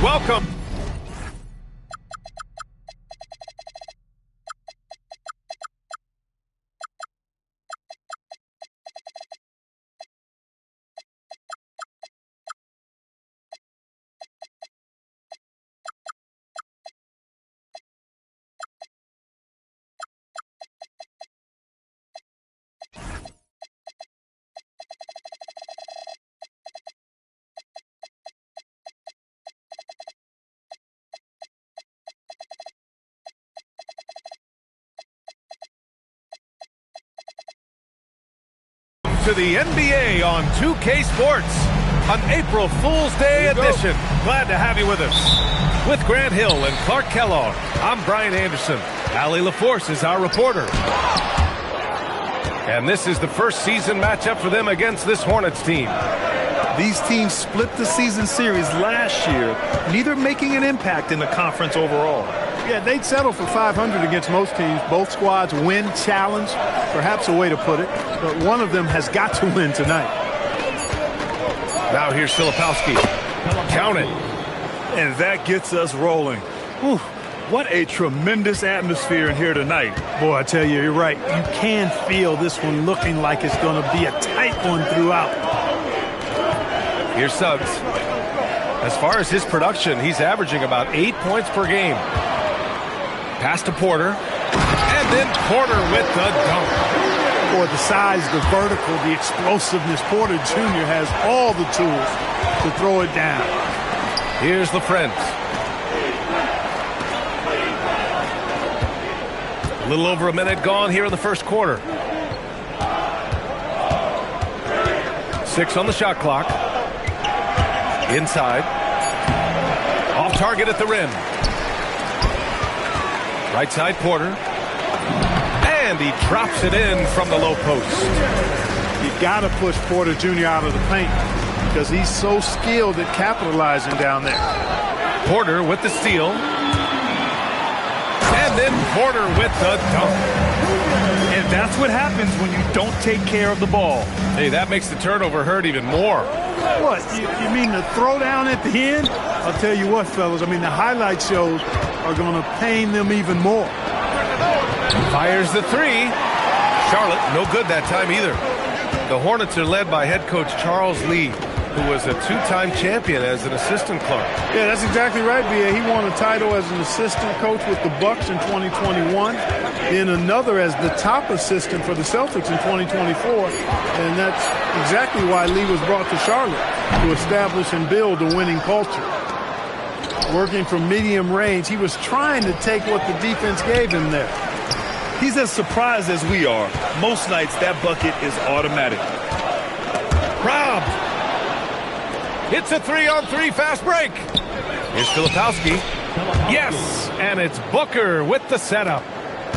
welcome. To the NBA on 2K Sports, an April Fool's Day edition. Glad to have you with us. With Grant Hill and Clark Kellogg, I'm Brian Anderson. Allie LaForce is our reporter. And this is the first season matchup for them against this Hornets team. These teams split the season series last year, neither making an impact in the conference overall. Yeah, they'd settle for 500 against most teams. Both squads win challenge, perhaps a way to put it. But one of them has got to win tonight. Now here's Filipowski. Count it. And that gets us rolling. Whew, what a tremendous atmosphere in here tonight. Boy, I tell you, you're right. You can feel this one looking like it's going to be a tight one throughout. Here's Suggs. As far as his production, he's averaging about 8 points per game. Pass to Porter. And then Porter with the dunk. Boy, the size, the vertical, the explosiveness. Porter Jr. has all the tools to throw it down. Here's LaFrentz. A little over a minute gone here in the first quarter. 6 on the shot clock. Inside. Off target at the rim. Right side Porter. And he drops it in from the low post. You got to push Porter Jr. out of the paint because he's so skilled at capitalizing down there. Porter with the steal. And then Porter with the dunk. And that's what happens when you don't take care of the ball. Hey, that makes the turnover hurt even more. What, you mean the throwdown at the end? I'll tell you what, fellas, I mean the highlight shows are going to pain them even more. Fires the three. Charlotte, no good that time either. The Hornets are led by head coach Charles Lee, who was a two-time champion as an assistant clerk. Yeah, that's exactly right, B.A. He won a title as an assistant coach with the Bucks in 2021, then another as the top assistant for the Celtics in 2024, and that's exactly why Lee was brought to Charlotte, to establish and build a winning culture. Working from medium range, he was trying to take what the defense gave him there. He's as surprised as we are. Most nights, that bucket is automatic. Robbed. It's a 3-on-3 fast break. Here's Filipowski. Yes, and it's Booker with the setup.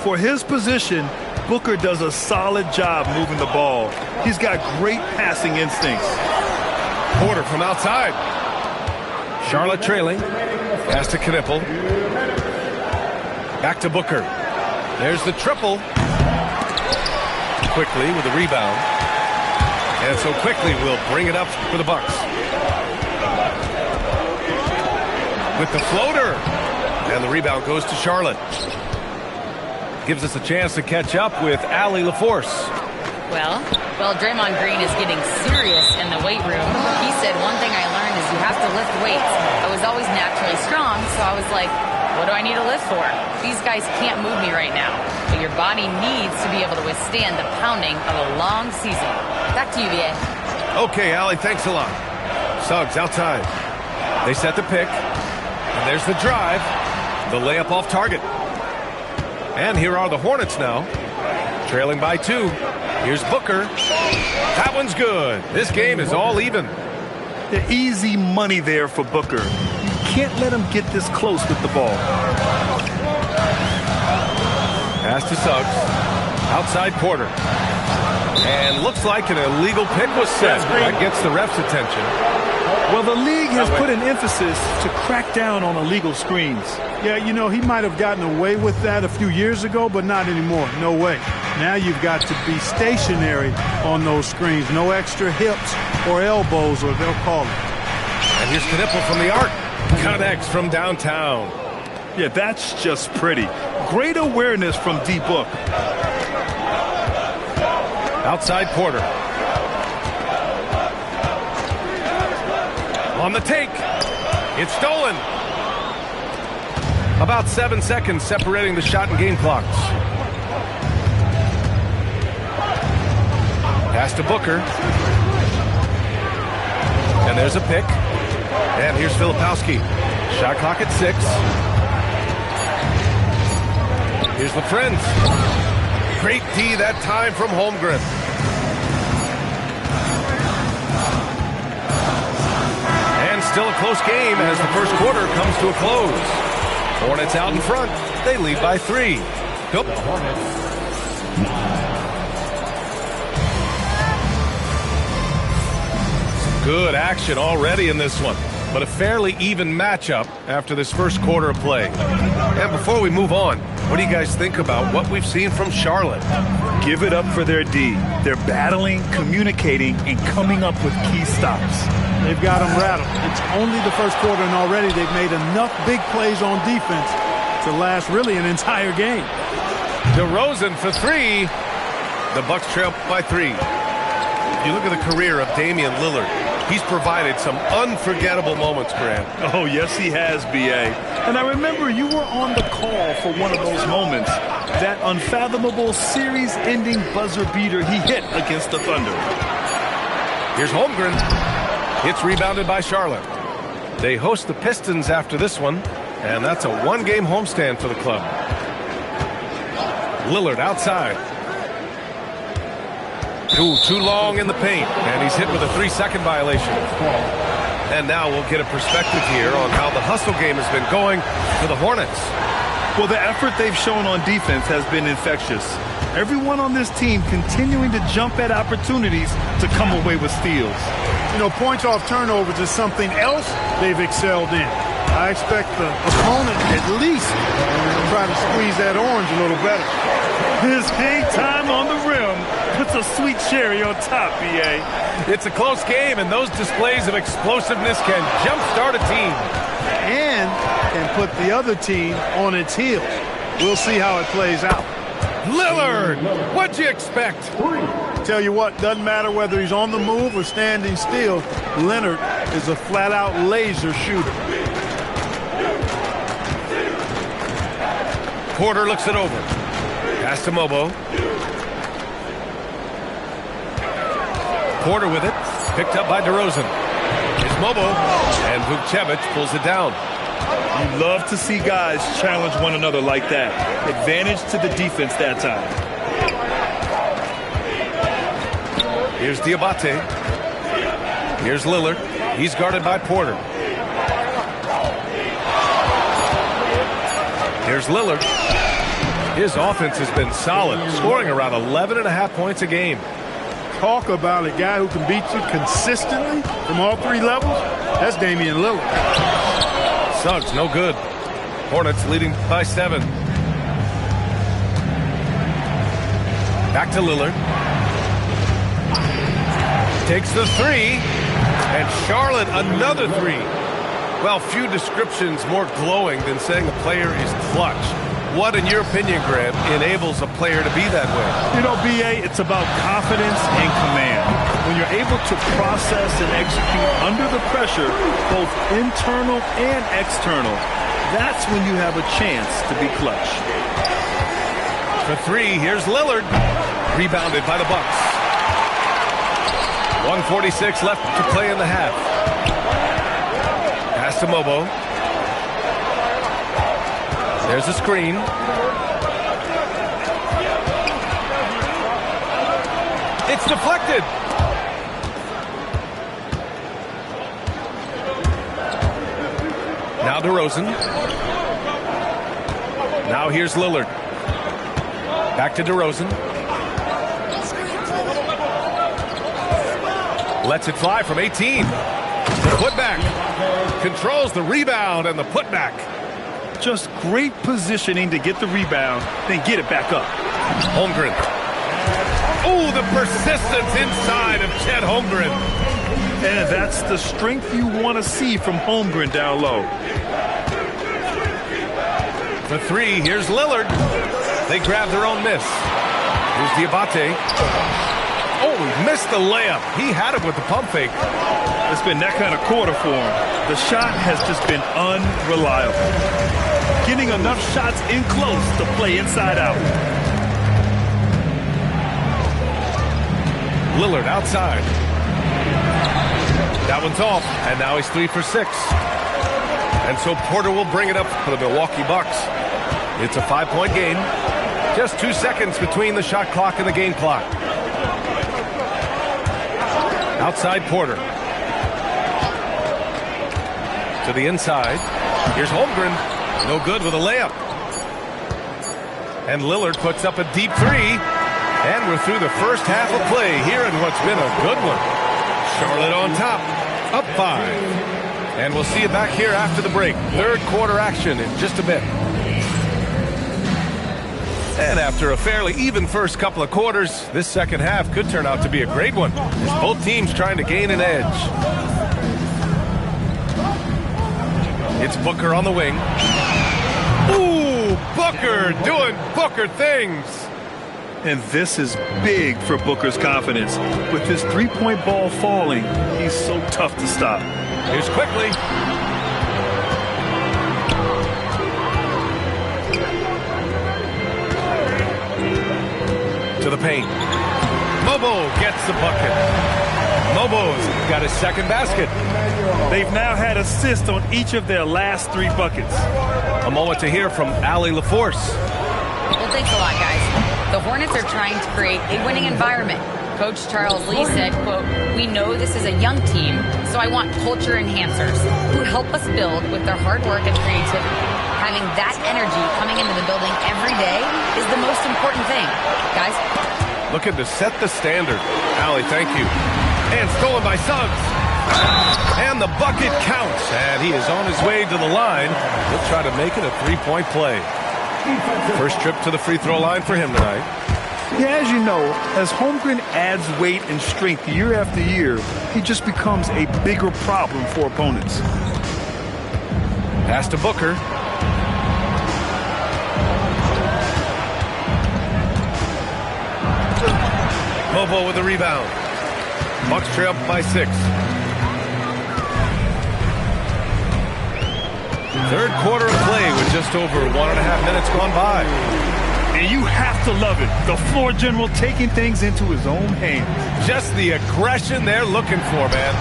For his position, Booker does a solid job moving the ball. He's got great passing instincts. Porter from outside. Charlotte trailing. Pass to Knipple. Back to Booker. There's the triple. Quickly with the rebound. And so Quickly will bring it up for the Bucks. With the floater. And the rebound goes to Charlotte. Gives us a chance to catch up with Allie LaForce. Well, Draymond Green is getting serious in the weight room. He said one thing I learned is you have to lift weights. I was always naturally strong, so I was like, what do I need to lift for? These guys can't move me right now. But your body needs to be able to withstand the pounding of a long season. Back to you, VA. Okay, Allie, thanks a lot. Suggs outside. They set the pick. And there's the drive. The layup off target. And here are the Hornets now. Trailing by 2. Here's Booker. That one's good. This game is all even. The easy money there for Booker. You can't let him get this close with the ball. Pass to Suggs. Outside Porter. And looks like an illegal pick was set. That gets the ref's attention. Well, the league has put an emphasis to crack down on illegal screens. Yeah, you know, he might have gotten away with that a few years ago, but not anymore. No way. Now you've got to be stationary on those screens. No extra hips or elbows, or they'll call it. And here's Knipple from the arc. Connects from downtown. Yeah, that's just pretty. Great awareness from D-Book. Outside Porter. On the take. It's stolen. About 7 seconds separating the shot and game clocks. Pass to Booker. And there's a pick. And here's Filipowski. Shot clock at 6. Here's LaFrentz. Great D that time from Holmgren. And still a close game as the first quarter comes to a close. Hornets out in front. They lead by 3. Nope. Good action already in this one, but a fairly even matchup after this first quarter of play. And before we move on, what do you guys think about what we've seen from Charlotte? Give it up for their D. They're battling, communicating, and coming up with key stops. They've got them rattled. It's only the first quarter, and already they've made enough big plays on defense to last really an entire game. DeRozan for 3. The Bucks trail by 3. You look at the career of Damian Lillard. He's provided some unforgettable moments, Grant. Oh, yes, he has, B.A. And I remember you were on the call for one of those moments. That unfathomable series-ending buzzer beater he hit against the Thunder. Here's Holmgren. It's rebounded by Charlotte. They host the Pistons after this one, and that's a one-game homestand for the club. Lillard outside. Too long in the paint, and he's hit with a 3-second violation. And now we'll get a perspective here on how the hustle game has been going for the Hornets. Well, the effort they've shown on defense has been infectious. Everyone on this team continuing to jump at opportunities to come away with steals. You know, points off turnovers is something else they've excelled in. I expect the opponent at least to try to squeeze that orange a little better. His hang time on the rim puts a sweet cherry on top, B.A. It's a close game, and those displays of explosiveness can jumpstart a team. And can put the other team on its heels. We'll see how it plays out. Lillard, what'd you expect? Tell you what, doesn't matter whether he's on the move or standing still, Leonard is a flat-out laser shooter. Porter looks it over. Pass to Mobo. Porter with it. Picked up by DeRozan. Here's Mobo. And Vukcevic pulls it down. You love to see guys challenge one another like that. Advantage to the defense that time. Here's Diabate. Here's Lillard. He's guarded by Porter. Here's Lillard. His offense has been solid, scoring around 11.5 points a game. Talk about a guy who can beat you consistently from all 3 levels. That's Damian Lillard. Suggs, no good. Hornets leading by 7. Back to Lillard. Takes the 3. And Charlotte another 3. Well, few descriptions more glowing than saying a player is clutch. What, in your opinion, Grant, enables a player to be that way? You know, B.A., it's about confidence and command. When you're able to process and execute under the pressure, both internal and external, that's when you have a chance to be clutch. For 3, here's Lillard. Rebounded by the Bucks. 1:46 left to play in the half. Pass to Mobo. There's a screen. It's deflected. Now DeRozan. Now here's Lillard. Back to DeRozan. Lets it fly from 18. The putback. Controls the rebound and the putback. Just great positioning to get the rebound, then get it back up. Holmgren. Oh, the persistence inside of Chet Holmgren. And that's the strength you want to see from Holmgren down low. For three, here's Lillard. They grab their own miss. Here's Diabate. Oh, he missed the layup. He had it with the pump fake. It's been that kind of quarter for him. The shot has just been unreliable. Getting enough shots in close to play inside out. Lillard outside. That one's off, and now he's 3 for 6. And so Porter will bring it up for the Milwaukee Bucks. It's a 5-point game. Just 2 seconds between the shot clock and the game clock. Outside Porter. To the inside. Here's Holmgren. No good with a layup. And Lillard puts up a deep three. And we're through the first half of play here in what's been a good one. Charlotte on top. Up 5. And we'll see you back here after the break. Third quarter action in just a bit. And after a fairly even first couple of quarters, this second half could turn out to be a great one, as both teams trying to gain an edge. It's Booker on the wing. Ooh, Booker doing Booker things. And this is big for Booker's confidence. With his three-point ball falling, he's so tough to stop. Here's Quickly. To the paint. Mobo gets the bucket. Mobo's got his second basket. They've now had assists on each of their last 3 buckets. A moment to hear from Allie LaForce. Well, thanks a lot, guys. The Hornets are trying to create a winning environment. Coach Charles Lee said, quote, "We know this is a young team, so I want culture enhancers who help us build with their hard work and creativity. Having that energy coming into the building every day is the most important thing." Guys? Looking to set the standard. Allie, thank you. And stolen by Suggs. And the bucket counts. And he is on his way to the line. He'll try to make it a 3-point play. First trip to the free throw line for him tonight. Yeah, as you know, as Holmgren adds weight and strength year after year, he just becomes a bigger problem for opponents. Pass to Booker. Mobo with the rebound. Bucks trail by 6. Third quarter of play with just over 1.5 minutes gone by. And you have to love it. The floor general taking things into his own hands. Just the aggression they're looking for, man.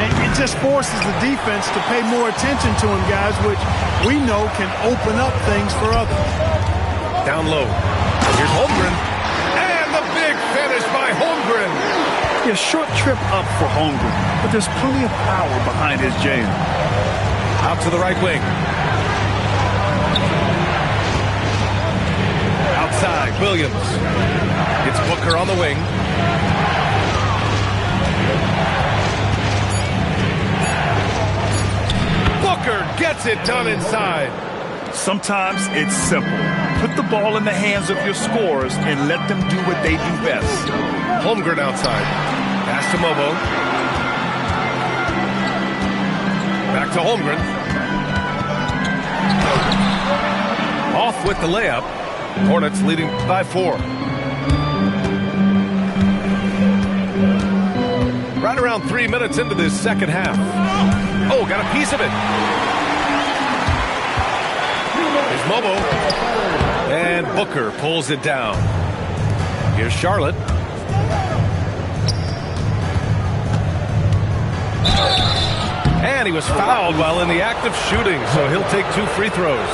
And it just forces the defense to pay more attention to him, guys, which we know can open up things for others. Down low. Here's Holmgren. And the big finish by Holmgren. A short trip up for Holmgren, but there's plenty of power behind his jam. Out to the right wing. Outside, Williams. It's Booker on the wing. Booker gets it done inside. Sometimes it's simple. Put the ball in the hands of your scorers and let them do what they do best. Holmgren outside. Pass to Mobo. Back to Holmgren. Off with the layup. Hornets leading by 4. Right around 3 minutes into this second half. Oh, got a piece of it. Here's Mobo. And Booker pulls it down. Here's Charlotte. And he was fouled while in the act of shooting, so he'll take 2 free throws.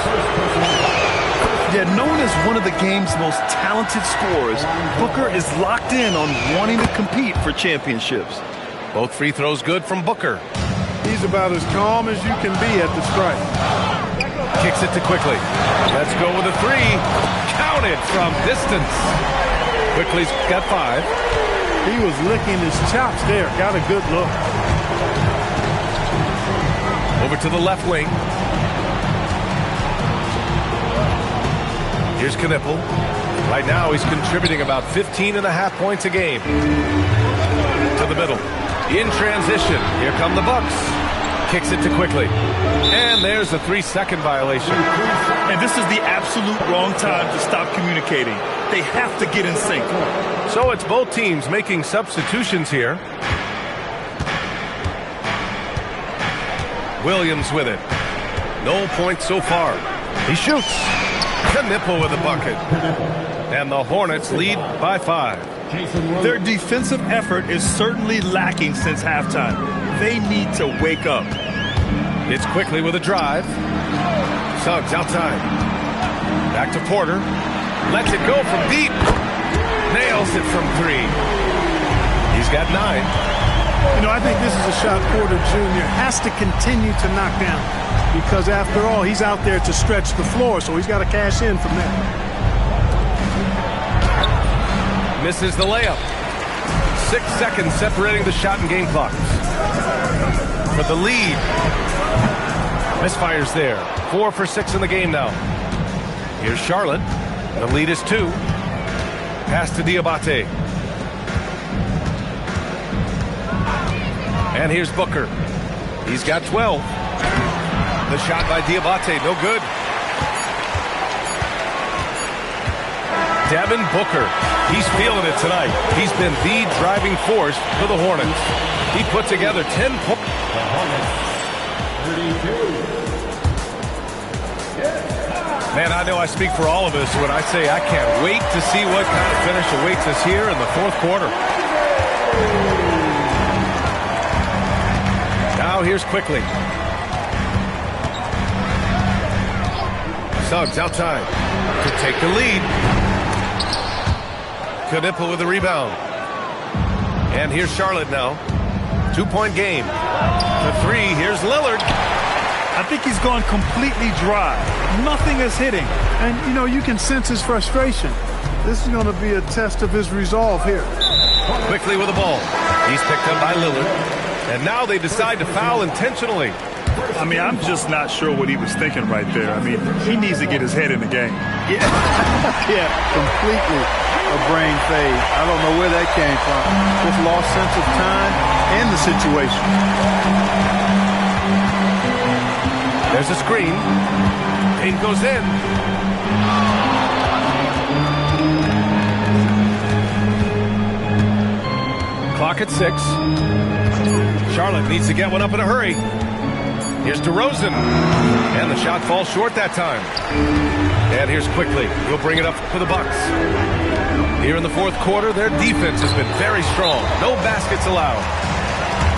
Yet known as one of the game's most talented scorers, Booker is locked in on wanting to compete for championships. Both free throws good from Booker. He's about as calm as you can be at the strike. Kicks it to Quickly. Let's go with a 3. Counted from distance. Quickly's got 5. He was licking his chops there. Got a good look. Over to the left wing. Here's Knipple. Right now he's contributing about 15.5 points a game. To the middle. In transition, here come the Bucks. Kicks it to Quickly. And there's a 3-second violation. And this is the absolute wrong time to stop communicating. They have to get in sync. So it's both teams making substitutions here. Williams with it. No points so far. He shoots. Knipple with a bucket. And the Hornets lead by 5. Their defensive effort is certainly lacking since halftime. They need to wake up. It's Quickly with a drive. Suggs outside. Back to Porter. Lets it go from deep. Nails it from 3. He's got 9. You know, I think this is a shot Porter Jr. has to continue to knock down because, after all, he's out there to stretch the floor, so he's got to cash in from there. Misses the layup. 6 seconds separating the shot and game clocks. For the lead. Misfires there. 4 for 6 in the game now. Here's Charlotte. The lead is 2. Pass to Diabate. And here's Booker. He's got 12. The shot by Diabate, no good. Devin Booker, he's feeling it tonight. He's been the driving force for the Hornets. He put together 10 points. Man, I know I speak for all of us when I say I can't wait to see what kind of finish awaits us here in the fourth quarter. Now here's Quickly. Suggs outside to take the lead. Knipple with the rebound. And here's Charlotte now. 2-point game. The 3, here's Lillard. I think he's gone completely dry. Nothing is hitting. And, you know, you can sense his frustration. This is going to be a test of his resolve here. Quickly with the ball. He's picked up by Lillard. And now they decide to foul intentionally. I mean, I'm just not sure what he was thinking right there. I mean, he needs to get his head in the game. Yeah, yeah, completely a brain fade. I don't know where that came from. Just lost sense of time and the situation. There's a screen. Payne goes in. Clock at 6. Charlotte needs to get one up in a hurry. Here's DeRozan. And the shot falls short that time. And here's Quickly. He'll bring it up for the Bucks. Here in the fourth quarter, their defense has been very strong. No baskets allowed.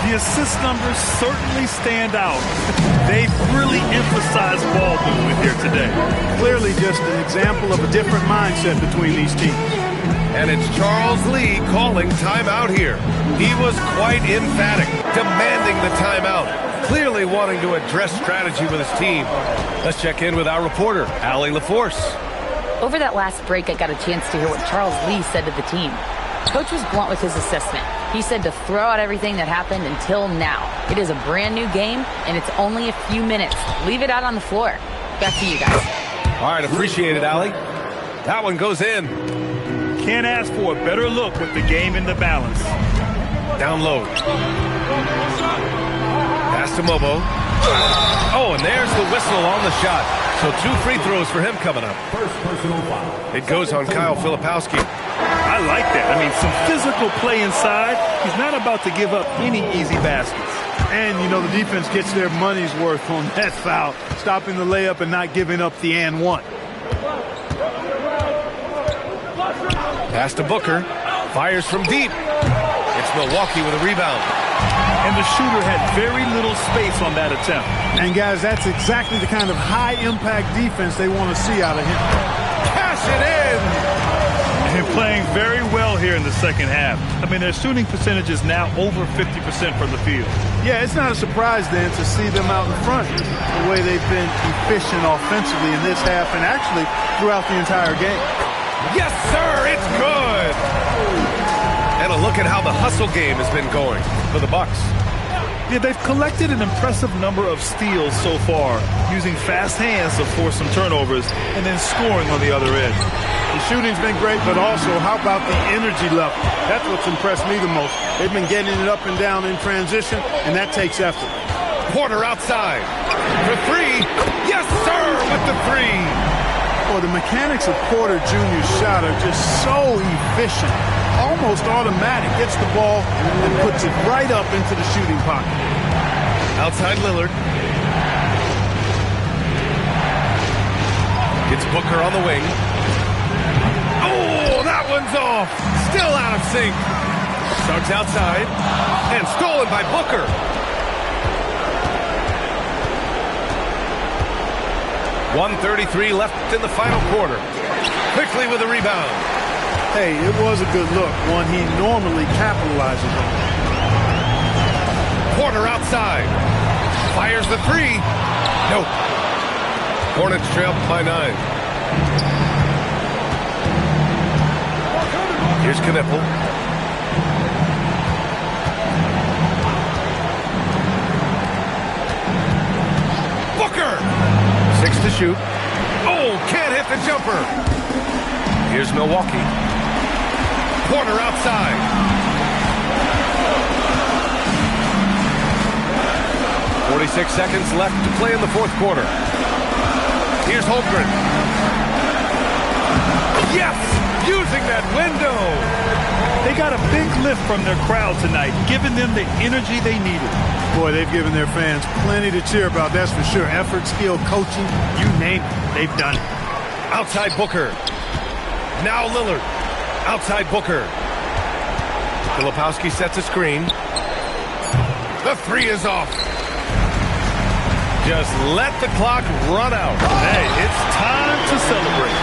The assist numbers certainly stand out. They've really emphasized ball movement here today. Clearly just an example of a different mindset between these teams. And it's Charles Lee calling timeout here. He was quite emphatic, demanding the timeout, clearly wanting to address strategy with his team. Let's check in with our reporter, Allie LaForce. Over that last break, I got a chance to hear what Charles Lee said to the team. Coach was blunt with his assessment. He said to throw out everything that happened until now. It is a brand new game, and it's only a few minutes. Leave it out on the floor. Back to you guys. All right, appreciate it, Allie. That one goes in. Can't ask for a better look with the game in the balance. Down low. Pass to Mobo. Oh, and there's the whistle on the shot. So 2 free throws for him coming up. It goes on Kyle Filipowski. I like that. I mean, some physical play inside. He's not about to give up any easy baskets. And, you know, the defense gets their money's worth on that foul, stopping the layup and not giving up the and one. Pass to Booker. Fires from deep. It's Milwaukee with a rebound. And the shooter had very little space on that attempt. And, guys, that's exactly the kind of high-impact defense they want to see out of him. Cash it in! And playing very well here in the second half. I mean, their shooting percentage is now over 50% from the field. Yeah, it's not a surprise then to see them out in front the way they've been efficient offensively in this half and actually throughout the entire game. Yes, sir, it's good! And a look at how the hustle game has been going for the Bucks. Yeah, they've collected an impressive number of steals so far, using fast hands to force some turnovers and then scoring on the other end. The shooting's been great, but also how about the energy level? That's what's impressed me the most. They've been getting it up and down in transition, and that takes effort. Porter outside for three. Yes, sir, with the three. Well, the mechanics of Porter Jr.'s shot are just so efficient, almost automatic. Gets the ball and puts it right up into the shooting pocket. Outside Lillard. Gets Booker on the wing. Oh, that one's off. Still out of sync. Suggs outside. And stolen by Booker. .133 left in the final quarter. Quickly with a rebound. Hey, it was a good look, one he normally capitalizes on. Porter outside. Fires the three. Nope. Hornets trail by 9. Here's Knipple. Booker! 6 to shoot. Oh, can't hit the jumper. Here's Milwaukee. Porter outside. .46 seconds left to play in the fourth quarter. Here's Holmgren. Yes! Using that window. They got a big lift from their crowd tonight, giving them the energy they needed. Boy, they've given their fans plenty to cheer about, that's for sure. Effort, skill, coaching, you name it, they've done it. Outside Booker. Now Lillard. Outside Booker. Filipowski sets a screen. The three is off. Just let the clock run out. Hey, it's time to celebrate.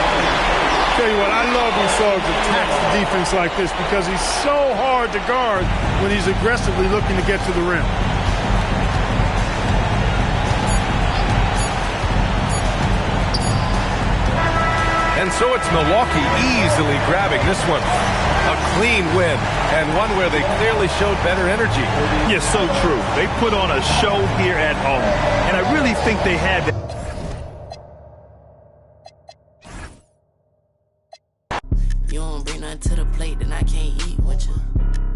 Tell you what, I love when Suggs attacks the defense like this because he's so hard to guard when he's aggressively looking to get to the rim. And so it's Milwaukee easily grabbing this one. A clean win, and one where they clearly showed better energy. Yes, so true. They put on a show here at home, and I really think they had that. You don't bring nothing to the plate, then I can't eat with you.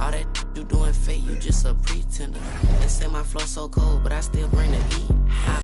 All that you doing fake, you just a pretender. They say my flow so cold, but I still bring the heat.